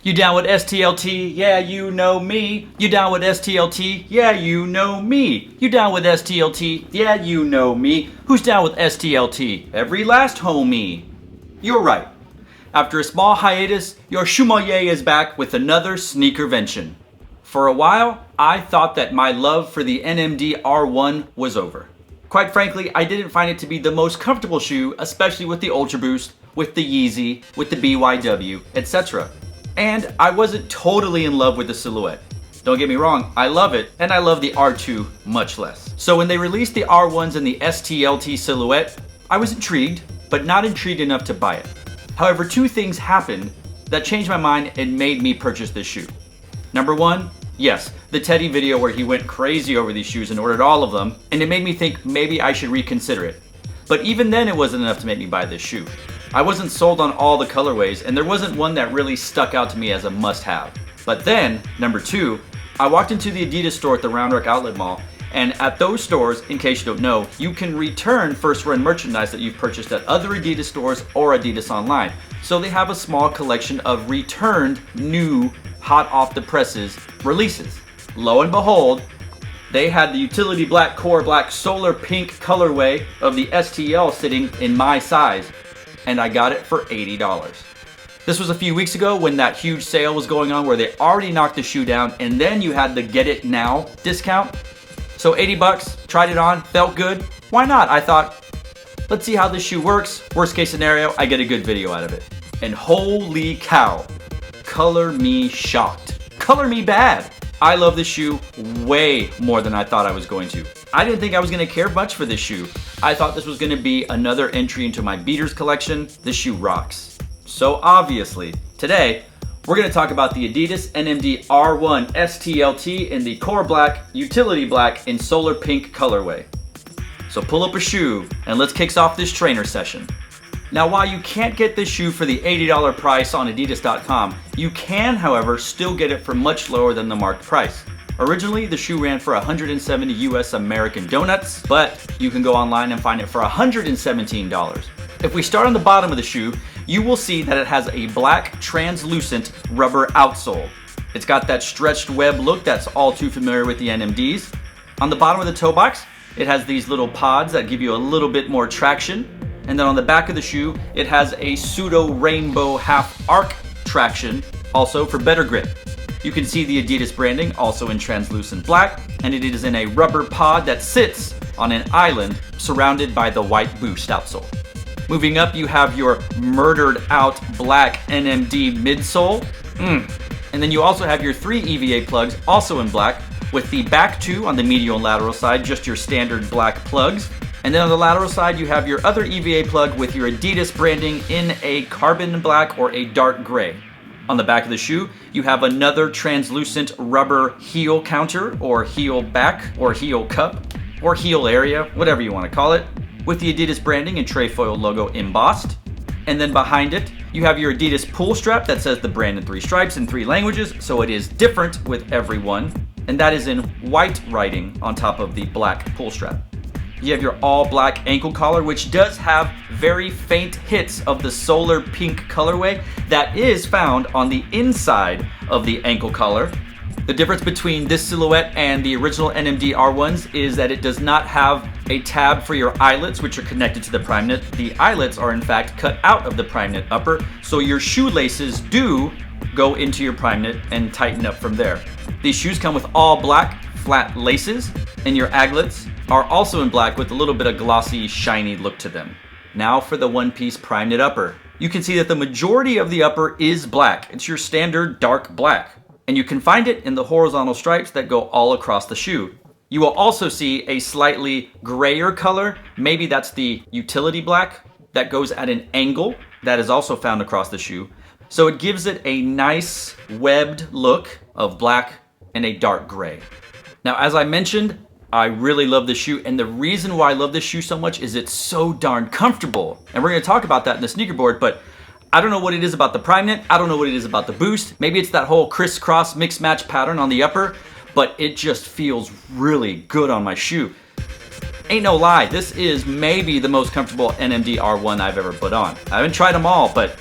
You down with STLT? Yeah, you know me. You down with STLT? Yeah, you know me. You down with STLT? Yeah, you know me. Who's down with STLT? Every last homie. You're right. After a small hiatus, your Shoemmelier is back with another sneakervention. For a while, I thought that my love for the NMD R1 was over. Quite frankly, I didn't find it to be the most comfortable shoe, especially with the Ultra Boost, with the Yeezy, with the BYW, etc. And I wasn't totally in love with the silhouette. Don't get me wrong, I love it, and I love the R2 much less. So when they released the R1s and the STLT silhouette, I was intrigued, but not intrigued enough to buy it. However, two things happened that changed my mind and made me purchase this shoe. Number one, yes, the Teddy video where he went crazy over these shoes and ordered all of them, and it made me think maybe I should reconsider it. But even then it wasn't enough to make me buy this shoe. I wasn't sold on all the colorways, and there wasn't one that really stuck out to me as a must-have. But then, number two, I walked into the Adidas store at the Round Rock Outlet Mall, and at those stores, in case you don't know, you can return first-run merchandise that you've purchased at other Adidas stores or Adidas online. So they have a small collection of returned, new, hot off the presses releases. Lo and behold, they had the utility black core black solar pink colorway of the STL sitting in my size, and I got it for $80. This was a few weeks ago when that huge sale was going on where they already knocked the shoe down, and then you had the get it now discount. So 80 bucks, tried it on, felt good. Why not? I thought, let's see how this shoe works. Worst case scenario, I get a good video out of it. And holy cow, color me shocked. Color me bad. I love this shoe way more than I thought I was going to. I didn't think I was going to care much for this shoe. I thought this was going to be another entry into my beaters collection. This shoe rocks. So obviously, today, we're going to talk about the Adidas NMD R1 STLT in the core black, utility black, and solar pink colorway. So pull up a shoe and let's kick off this trainer session. Now, while you can't get this shoe for the $80 price on Adidas.com, you can, however, still get it for much lower than the marked price. Originally, the shoe ran for 170 US American donuts, but you can go online and find it for $117. If we start on the bottom of the shoe, you will see that it has a black translucent rubber outsole. It's got that stretched web look that's all too familiar with the NMDs. On the bottom of the toe box, it has these little pods that give you a little bit more traction. And then on the back of the shoe, it has a pseudo rainbow half arc traction, also for better grip. You can see the Adidas branding also in translucent black, and it is in a rubber pod that sits on an island surrounded by the white Boost outsole. Moving up, you have your murdered out black NMD midsole. And then you also have your 3 EVA plugs also in black, with the back 2 on the medial and lateral side, just your standard black plugs. And then on the lateral side, you have your other EVA plug with your Adidas branding in a carbon black or a dark gray. On the back of the shoe, you have another translucent rubber heel counter or heel back or heel cup or heel area, whatever you want to call it, with the Adidas branding and trefoil logo embossed. And then behind it, you have your Adidas pull strap that says the brand in 3 stripes in 3 languages, so it is different with every one. And that is in white writing on top of the black pull strap. You have your all black ankle collar, which does have very faint hits of the solar pink colorway that is found on the inside of the ankle collar. The difference between this silhouette and the original NMD R1s is that it does not have a tab for your eyelets, which are connected to the Primeknit. The eyelets are in fact cut out of the Primeknit upper, so your shoelaces do go into your Primeknit and tighten up from there. These shoes come with all black flat laces, and your aglets are also in black with a little bit of glossy, shiny look to them. Now for the one-piece Primeknit upper. You can see that the majority of the upper is black. It's your standard dark black. And you can find it in the horizontal stripes that go all across the shoe. You will also see a slightly grayer color. Maybe that's the utility black that goes at an angle. That is also found across the shoe. So it gives it a nice webbed look of black and a dark gray. Now, as I mentioned, I really love this shoe, and the reason why I love this shoe so much is it's so darn comfortable. And we're gonna talk about that in the Sneakerboard, but I don't know what it is about the Primeknit, I don't know what it is about the Boost. Maybe it's that whole crisscross mix match pattern on the upper, but it just feels really good on my shoe. Ain't no lie, this is maybe the most comfortable NMD R1 I've ever put on. I haven't tried them all, but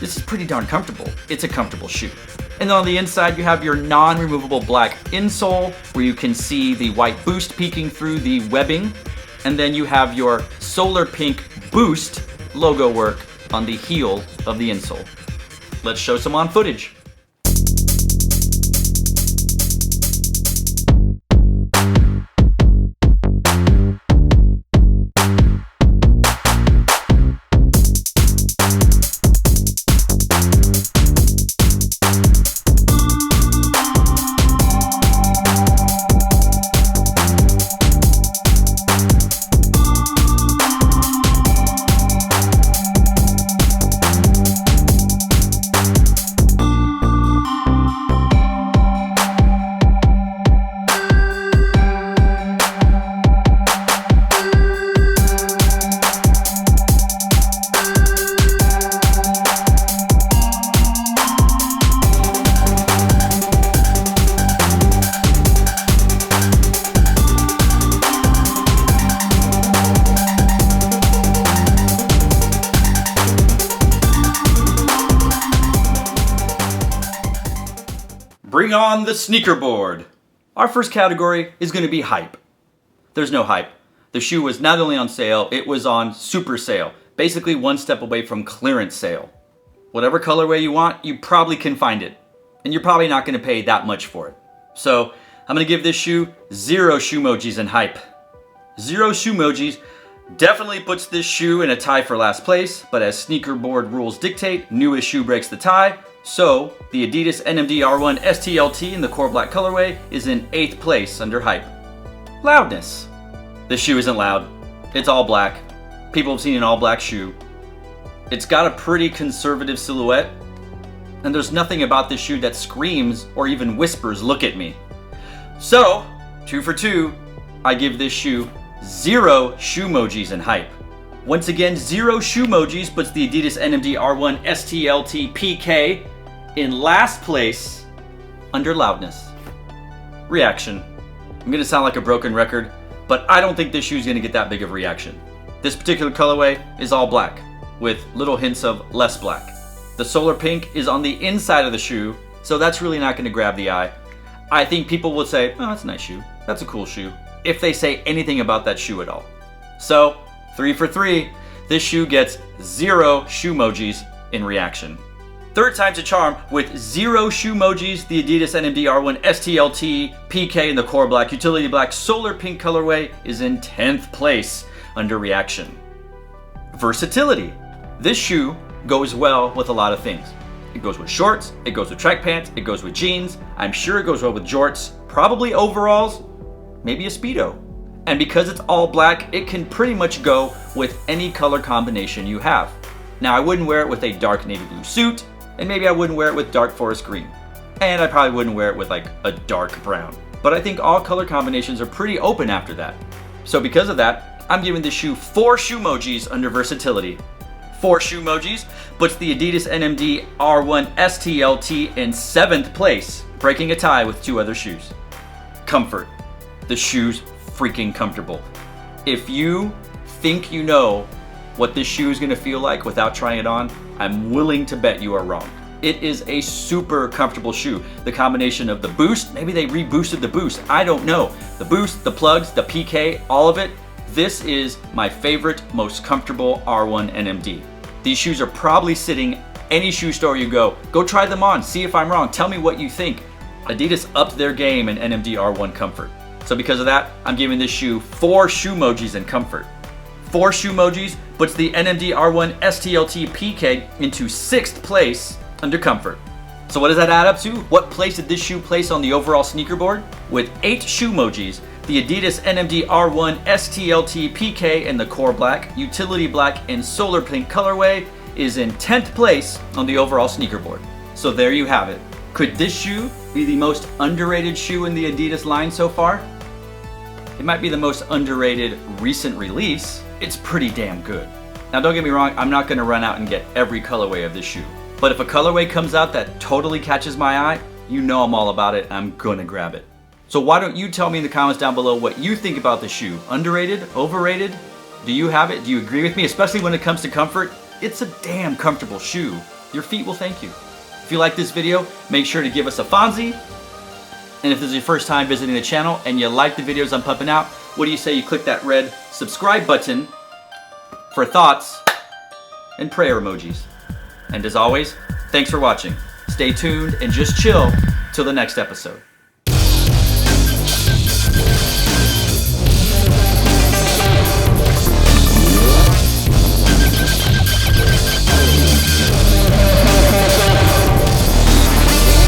this is pretty darn comfortable. It's a comfortable shoe. And then on the inside, you have your non-removable black insole, where you can see the white boost peeking through the webbing. And then you have your solar pink boost logo work on the heel of the insole. Let's show some on footage. Bring on the Sneakerboard. Our first category is going to be hype. There's no hype. The shoe was not only on sale, it was on super sale. Basically one step away from clearance sale. Whatever colorway you want, you probably can find it. And you're probably not going to pay that much for it. So I'm going to give this shoe 0 shoemojis in hype. 0 shoemojis definitely puts this shoe in a tie for last place, but as Sneakerboard rules dictate, newest shoe breaks the tie. So, the Adidas NMD R1 STLT in the core black colorway is in 8th place under hype. Loudness. This shoe isn't loud. It's all black. People have seen an all black shoe. It's got a pretty conservative silhouette, and there's nothing about this shoe that screams or even whispers, "Look at me." So, 2 for 2, I give this shoe 0 shoemojis in hype. Once again, 0 shoemojis puts the Adidas NMD R1 STLT PK in last place under loudness. Reaction. I'm gonna sound like a broken record, but I don't think this shoe is gonna get that big of a reaction. This particular colorway is all black, with little hints of less black. The solar pink is on the inside of the shoe, so that's really not gonna grab the eye. I think people will say, "Oh, that's a nice shoe. That's a cool shoe," if they say anything about that shoe at all. So, 3 for 3, this shoe gets 0 shoemojis in reaction. Third time's a charm. With 0 shoemojis, the Adidas NMD R1 STLT PK in the core black, utility black, solar pink colorway is in 10th place under reaction. Versatility. This shoe goes well with a lot of things. It goes with shorts, it goes with track pants, it goes with jeans. I'm sure it goes well with jorts, probably overalls, maybe a Speedo. And because it's all black, it can pretty much go with any color combination you have. Now, I wouldn't wear it with a dark navy blue suit, and maybe I wouldn't wear it with dark forest green. And I probably wouldn't wear it with like a dark brown. But I think all color combinations are pretty open after that. So because of that, I'm giving this shoe 4 shoemojis under versatility. 4 shoemojis puts the Adidas NMD R1 STLT in 7th place, breaking a tie with 2 other shoes. Comfort. The shoe's freaking comfortable. If you think you know what this shoe is going to feel like without trying it on, I'm willing to bet you are wrong. It is a super comfortable shoe. The combination of the boost, maybe they reboosted the boost, I don't know. The boost, the plugs, the PK, all of it. This is my favorite, most comfortable R1 NMD. These shoes are probably sitting any shoe store you go. Go try them on, see if I'm wrong, tell me what you think. Adidas upped their game in NMD R1 comfort. So because of that, I'm giving this shoe 4 shoemojis in comfort. 4 shoemojis puts the NMD R1 STLT PK into 6th place under comfort. So what does that add up to? What place did this shoe place on the overall Sneakerboard? With 8 shoemojis, the Adidas NMD R1 STLT PK in the core black, utility black, and solar pink colorway is in 10th place on the overall Sneakerboard. So there you have it. Could this shoe be the most underrated shoe in the Adidas line so far? It might be the most underrated recent release. It's pretty damn good. Now don't get me wrong, I'm not gonna run out and get every colorway of this shoe. But if a colorway comes out that totally catches my eye, you know I'm all about it, I'm gonna grab it. So why don't you tell me in the comments down below what you think about the shoe? Underrated? Overrated? Do you have it? Do you agree with me? Especially when it comes to comfort, it's a damn comfortable shoe. Your feet will thank you. If you like this video, make sure to give us a Fonzie. And if this is your first time visiting the channel and you like the videos I'm pumping out, what do you say you click that red subscribe button for thoughts and prayer emojis. And as always, thanks for watching. Stay tuned and just chill till the next episode.